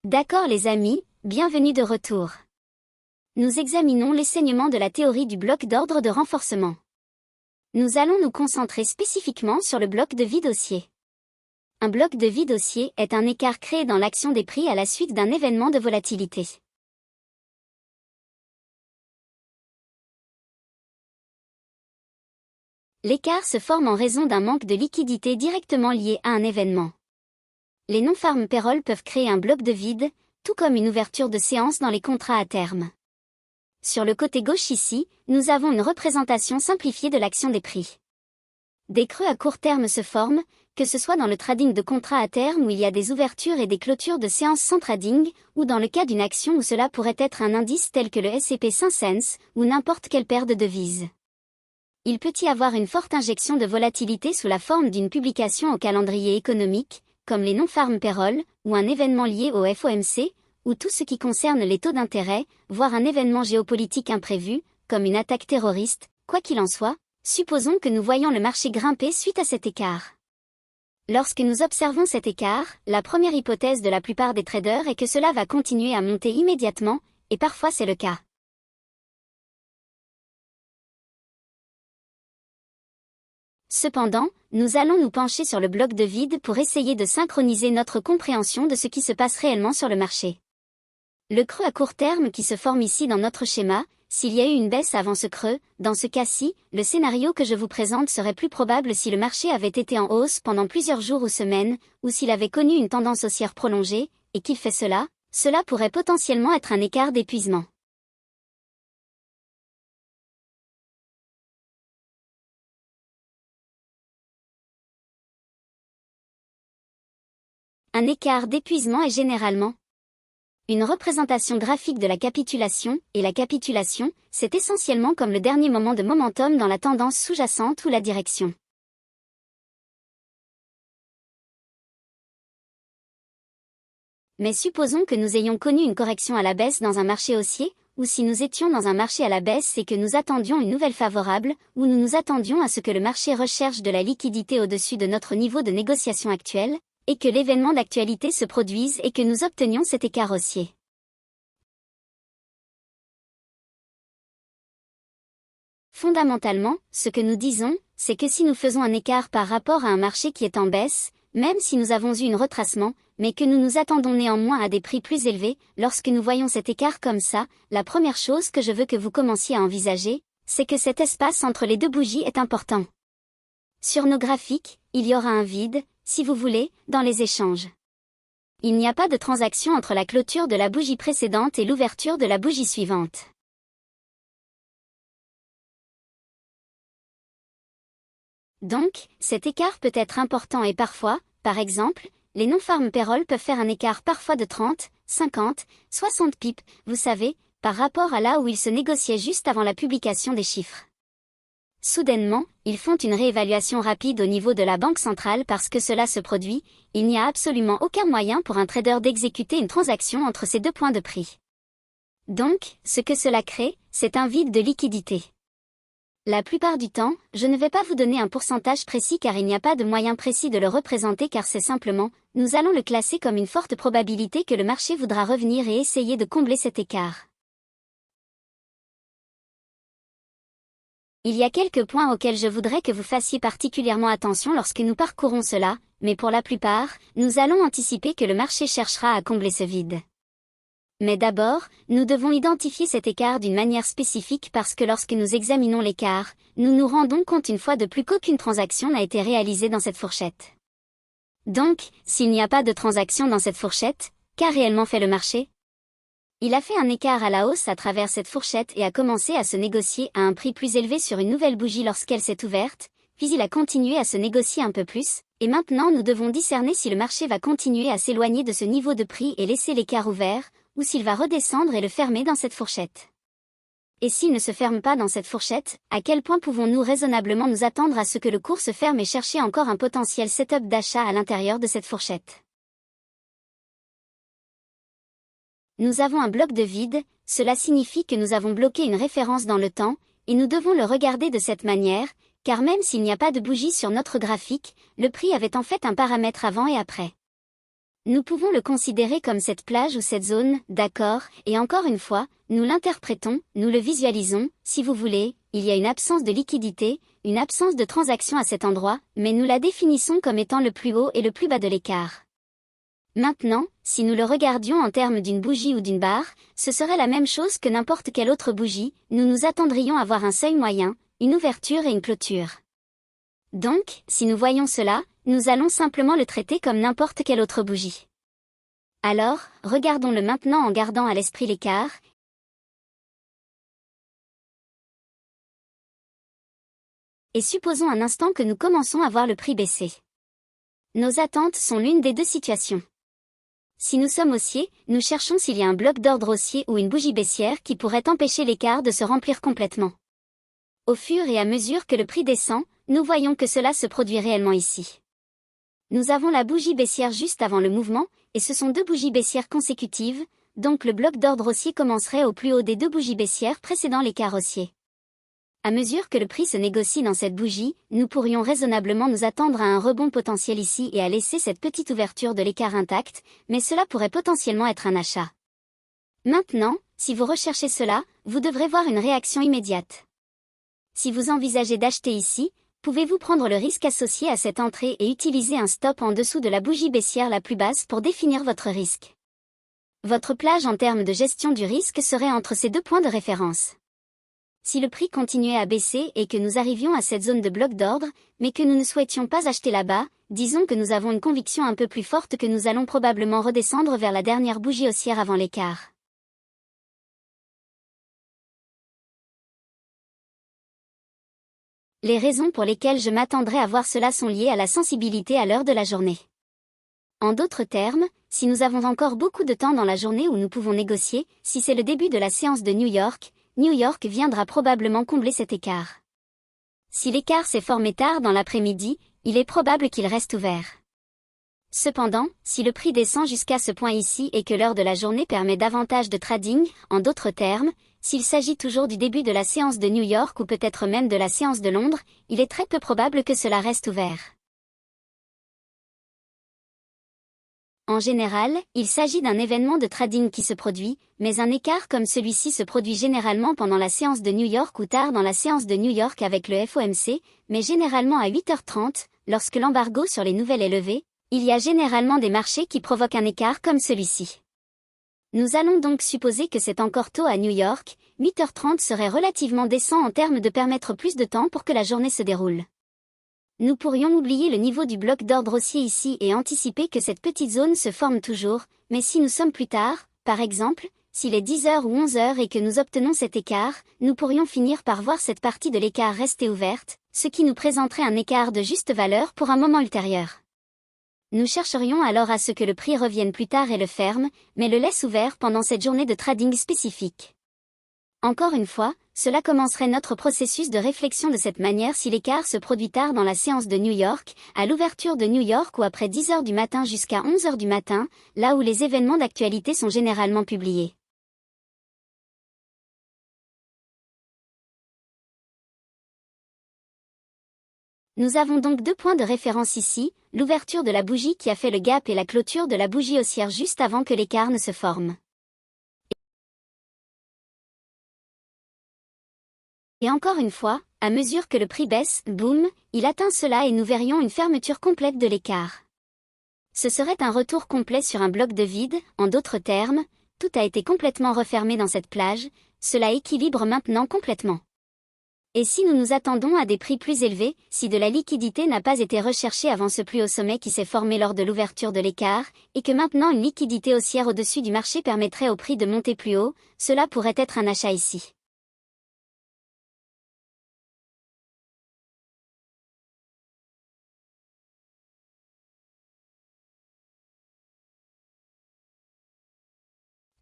D'accord les amis, bienvenue de retour. Nous examinons l'enseignement de la théorie du bloc d'ordre de renforcement. Nous allons nous concentrer spécifiquement sur le bloc de vide haussier. Un bloc de vide haussier est un écart créé dans l'action des prix à la suite d'un événement de volatilité. L'écart se forme en raison d'un manque de liquidité directement lié à un événement. Les non-farm payroll peuvent créer un bloc de vide, tout comme une ouverture de séance dans les contrats à terme. Sur le côté gauche ici, nous avons une représentation simplifiée de l'action des prix. Des creux à court terme se forment, que ce soit dans le trading de contrats à terme où il y a des ouvertures et des clôtures de séances sans trading, ou dans le cas d'une action où cela pourrait être un indice tel que le S&P 500, ou n'importe quelle paire de devises. Il peut y avoir une forte injection de volatilité sous la forme d'une publication au calendrier économique, comme les non-farm payroll, ou un événement lié au FOMC, ou tout ce qui concerne les taux d'intérêt, voire un événement géopolitique imprévu, comme une attaque terroriste. Quoi qu'il en soit, supposons que nous voyons le marché grimper suite à cet écart. Lorsque nous observons cet écart, la première hypothèse de la plupart des traders est que cela va continuer à monter immédiatement, et parfois c'est le cas. Cependant, nous allons nous pencher sur le bloc de vide pour essayer de synchroniser notre compréhension de ce qui se passe réellement sur le marché. Le creux à court terme qui se forme ici dans notre schéma, s'il y a eu une baisse avant ce creux, dans ce cas-ci, le scénario que je vous présente serait plus probable si le marché avait été en hausse pendant plusieurs jours ou semaines, ou s'il avait connu une tendance haussière prolongée, et qu'il fait cela pourrait potentiellement être un écart d'épuisement. Un écart d'épuisement est généralement une représentation graphique de la capitulation, et la capitulation, c'est essentiellement comme le dernier moment de momentum dans la tendance sous-jacente ou la direction. Mais supposons que nous ayons connu une correction à la baisse dans un marché haussier, ou si nous étions dans un marché à la baisse et que nous attendions une nouvelle favorable, ou nous nous attendions à ce que le marché recherche de la liquidité au-dessus de notre niveau de négociation actuel, et que l'événement d'actualité se produise et que nous obtenions cet écart haussier. Fondamentalement, ce que nous disons, c'est que si nous faisons un écart par rapport à un marché qui est en baisse, même si nous avons eu un retracement, mais que nous nous attendons néanmoins à des prix plus élevés, lorsque nous voyons cet écart comme ça, la première chose que je veux que vous commenciez à envisager, c'est que cet espace entre les deux bougies est important. Sur nos graphiques, il y aura un vide, si vous voulez, dans les échanges. Il n'y a pas de transaction entre la clôture de la bougie précédente et l'ouverture de la bougie suivante. Donc, cet écart peut être important et parfois, par exemple, les non-farm payroll peuvent faire un écart parfois de 30, 50, 60 pips, vous savez, par rapport à là où ils se négociaient juste avant la publication des chiffres. Soudainement, ils font une réévaluation rapide au niveau de la banque centrale parce que cela se produit, il n'y a absolument aucun moyen pour un trader d'exécuter une transaction entre ces deux points de prix. Donc, ce que cela crée, c'est un vide de liquidité. La plupart du temps, je ne vais pas vous donner un pourcentage précis car il n'y a pas de moyen précis de le représenter car c'est simplement, nous allons le classer comme une forte probabilité que le marché voudra revenir et essayer de combler cet écart. Il y a quelques points auxquels je voudrais que vous fassiez particulièrement attention lorsque nous parcourons cela, mais pour la plupart, nous allons anticiper que le marché cherchera à combler ce vide. Mais d'abord, nous devons identifier cet écart d'une manière spécifique parce que lorsque nous examinons l'écart, nous nous rendons compte une fois de plus qu'aucune transaction n'a été réalisée dans cette fourchette. Donc, s'il n'y a pas de transaction dans cette fourchette, qu'a réellement fait le marché ? Il a fait un écart à la hausse à travers cette fourchette et a commencé à se négocier à un prix plus élevé sur une nouvelle bougie lorsqu'elle s'est ouverte, puis il a continué à se négocier un peu plus, et maintenant nous devons discerner si le marché va continuer à s'éloigner de ce niveau de prix et laisser l'écart ouvert, ou s'il va redescendre et le fermer dans cette fourchette. Et s'il ne se ferme pas dans cette fourchette, à quel point pouvons-nous raisonnablement nous attendre à ce que le cours se ferme et chercher encore un potentiel setup d'achat à l'intérieur de cette fourchette ? Nous avons un bloc de vide, cela signifie que nous avons bloqué une référence dans le temps, et nous devons le regarder de cette manière, car même s'il n'y a pas de bougie sur notre graphique, le prix avait en fait un paramètre avant et après. Nous pouvons le considérer comme cette plage ou cette zone, d'accord, et encore une fois, nous l'interprétons, nous le visualisons, si vous voulez, il y a une absence de liquidité, une absence de transaction à cet endroit, mais nous la définissons comme étant le plus haut et le plus bas de l'écart. Maintenant, si nous le regardions en termes d'une bougie ou d'une barre, ce serait la même chose que n'importe quelle autre bougie, nous nous attendrions à voir un seuil moyen, une ouverture et une clôture. Donc, si nous voyons cela, nous allons simplement le traiter comme n'importe quelle autre bougie. Alors, regardons-le maintenant en gardant à l'esprit l'écart, et supposons un instant que nous commençons à voir le prix baisser. Nos attentes sont l'une des deux situations. Si nous sommes haussiers, nous cherchons s'il y a un bloc d'ordre haussier ou une bougie baissière qui pourrait empêcher l'écart de se remplir complètement. Au fur et à mesure que le prix descend, nous voyons que cela se produit réellement ici. Nous avons la bougie baissière juste avant le mouvement, et ce sont deux bougies baissières consécutives, donc le bloc d'ordre haussier commencerait au plus haut des deux bougies baissières précédant l'écart haussier. À mesure que le prix se négocie dans cette bougie, nous pourrions raisonnablement nous attendre à un rebond potentiel ici et à laisser cette petite ouverture de l'écart intacte, mais cela pourrait potentiellement être un achat. Maintenant, si vous recherchez cela, vous devrez voir une réaction immédiate. Si vous envisagez d'acheter ici, pouvez-vous prendre le risque associé à cette entrée et utiliser un stop en dessous de la bougie baissière la plus basse pour définir votre risque? Votre plage en termes de gestion du risque serait entre ces deux points de référence. Si le prix continuait à baisser et que nous arrivions à cette zone de bloc d'ordre, mais que nous ne souhaitions pas acheter là-bas, disons que nous avons une conviction un peu plus forte que nous allons probablement redescendre vers la dernière bougie haussière avant l'écart. Les raisons pour lesquelles je m'attendrais à voir cela sont liées à la sensibilité à l'heure de la journée. En d'autres termes, si nous avons encore beaucoup de temps dans la journée où nous pouvons négocier, si c'est le début de la séance de New York viendra probablement combler cet écart. Si l'écart s'est formé tard dans l'après-midi, il est probable qu'il reste ouvert. Cependant, si le prix descend jusqu'à ce point ici et que l'heure de la journée permet davantage de trading, en d'autres termes, s'il s'agit toujours du début de la séance de New York ou peut-être même de la séance de Londres, il est très peu probable que cela reste ouvert. En général, il s'agit d'un événement de trading qui se produit, mais un écart comme celui-ci se produit généralement pendant la séance de New York ou tard dans la séance de New York avec le FOMC, mais généralement à 8h30, lorsque l'embargo sur les nouvelles est levé, il y a généralement des marchés qui provoquent un écart comme celui-ci. Nous allons donc supposer que c'est encore tôt à New York, 8h30 serait relativement décent en termes de permettre plus de temps pour que la journée se déroule. Nous pourrions oublier le niveau du bloc d'ordre haussier ici et anticiper que cette petite zone se forme toujours, mais si nous sommes plus tard, par exemple, s'il est 10h ou 11h et que nous obtenons cet écart, nous pourrions finir par voir cette partie de l'écart rester ouverte, ce qui nous présenterait un écart de juste valeur pour un moment ultérieur. Nous chercherions alors à ce que le prix revienne plus tard et le ferme, mais le laisse ouvert pendant cette journée de trading spécifique. Encore une fois, cela commencerait notre processus de réflexion de cette manière si l'écart se produit tard dans la séance de New York, à l'ouverture de New York ou après 10h du matin jusqu'à 11h du matin, là où les événements d'actualité sont généralement publiés. Nous avons donc deux points de référence ici, l'ouverture de la bougie qui a fait le gap et la clôture de la bougie haussière juste avant que l'écart ne se forme. Et encore une fois, à mesure que le prix baisse, boum, il atteint cela et nous verrions une fermeture complète de l'écart. Ce serait un retour complet sur un bloc de vide, en d'autres termes, tout a été complètement refermé dans cette plage, cela équilibre maintenant complètement. Et si nous nous attendons à des prix plus élevés, si de la liquidité n'a pas été recherchée avant ce plus haut sommet qui s'est formé lors de l'ouverture de l'écart, et que maintenant une liquidité haussière au-dessus du marché permettrait au prix de monter plus haut, cela pourrait être un achat ici.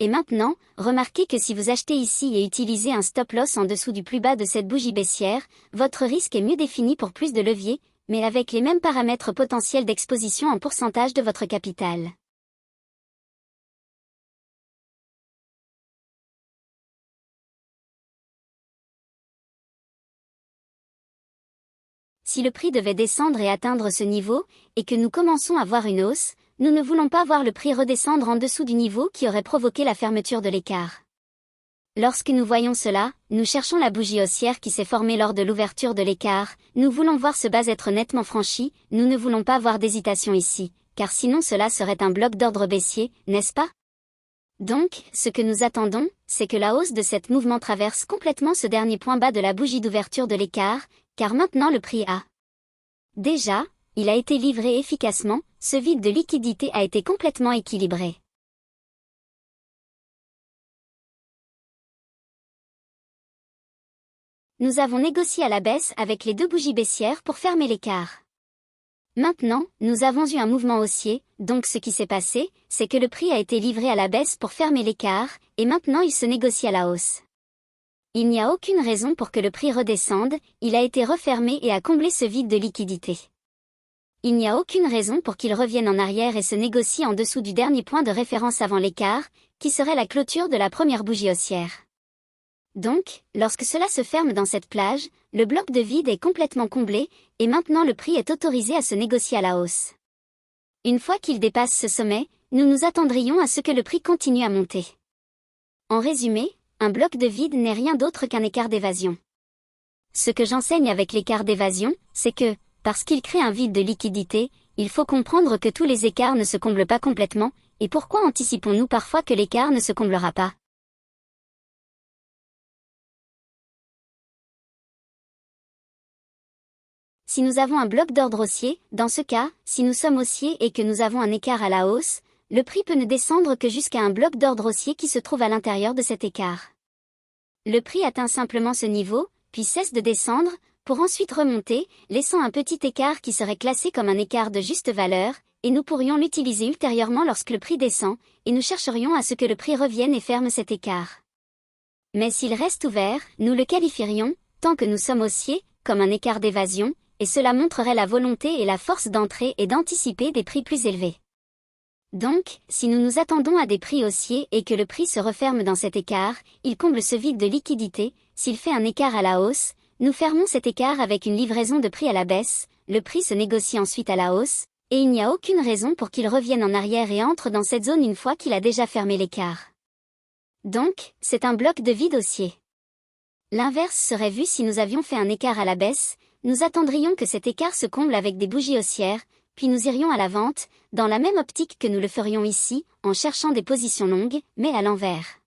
Et maintenant, remarquez que si vous achetez ici et utilisez un stop-loss en dessous du plus bas de cette bougie baissière, votre risque est mieux défini pour plus de levier, mais avec les mêmes paramètres potentiels d'exposition en pourcentage de votre capital. Si le prix devait descendre et atteindre ce niveau, et que nous commençons à voir une hausse, nous ne voulons pas voir le prix redescendre en dessous du niveau qui aurait provoqué la fermeture de l'écart. Lorsque nous voyons cela, nous cherchons la bougie haussière qui s'est formée lors de l'ouverture de l'écart, nous voulons voir ce bas être nettement franchi, nous ne voulons pas voir d'hésitation ici, car sinon cela serait un bloc d'ordre baissier, n'est-ce pas? Donc, ce que nous attendons, c'est que la hausse de cet mouvement traverse complètement ce dernier point bas de la bougie d'ouverture de l'écart, car maintenant le prix a déjà, il a été livré efficacement, ce vide de liquidité a été complètement équilibré. Nous avons négocié à la baisse avec les deux bougies baissières pour fermer l'écart. Maintenant, nous avons eu un mouvement haussier, donc ce qui s'est passé, c'est que le prix a été livré à la baisse pour fermer l'écart, et maintenant il se négocie à la hausse. Il n'y a aucune raison pour que le prix redescende, il a été refermé et a comblé ce vide de liquidité. Il n'y a aucune raison pour qu'il revienne en arrière et se négocie en dessous du dernier point de référence avant l'écart, qui serait la clôture de la première bougie haussière. Donc, lorsque cela se ferme dans cette plage, le bloc de vide est complètement comblé, et maintenant le prix est autorisé à se négocier à la hausse. Une fois qu'il dépasse ce sommet, nous nous attendrions à ce que le prix continue à monter. En résumé, un bloc de vide n'est rien d'autre qu'un écart d'évasion. Ce que j'enseigne avec l'écart d'évasion, c'est que, parce qu'il crée un vide de liquidité, il faut comprendre que tous les écarts ne se comblent pas complètement, et pourquoi anticipons-nous parfois que l'écart ne se comblera pas? Si nous avons un bloc d'ordre haussier, dans ce cas, si nous sommes haussiers et que nous avons un écart à la hausse, le prix peut ne descendre que jusqu'à un bloc d'ordre haussier qui se trouve à l'intérieur de cet écart. Le prix atteint simplement ce niveau, puis cesse de descendre, pour ensuite remonter, laissant un petit écart qui serait classé comme un écart de juste valeur, et nous pourrions l'utiliser ultérieurement lorsque le prix descend, et nous chercherions à ce que le prix revienne et ferme cet écart. Mais s'il reste ouvert, nous le qualifierions, tant que nous sommes haussiers, comme un écart d'évasion, et cela montrerait la volonté et la force d'entrer et d'anticiper des prix plus élevés. Donc, si nous nous attendons à des prix haussiers et que le prix se referme dans cet écart, il comble ce vide de liquidité, s'il fait un écart à la hausse, nous fermons cet écart avec une livraison de prix à la baisse, le prix se négocie ensuite à la hausse, et il n'y a aucune raison pour qu'il revienne en arrière et entre dans cette zone une fois qu'il a déjà fermé l'écart. Donc, c'est un bloc de vide haussier. L'inverse serait vu si nous avions fait un écart à la baisse, nous attendrions que cet écart se comble avec des bougies haussières, puis nous irions à la vente, dans la même optique que nous le ferions ici, en cherchant des positions longues, mais à l'envers.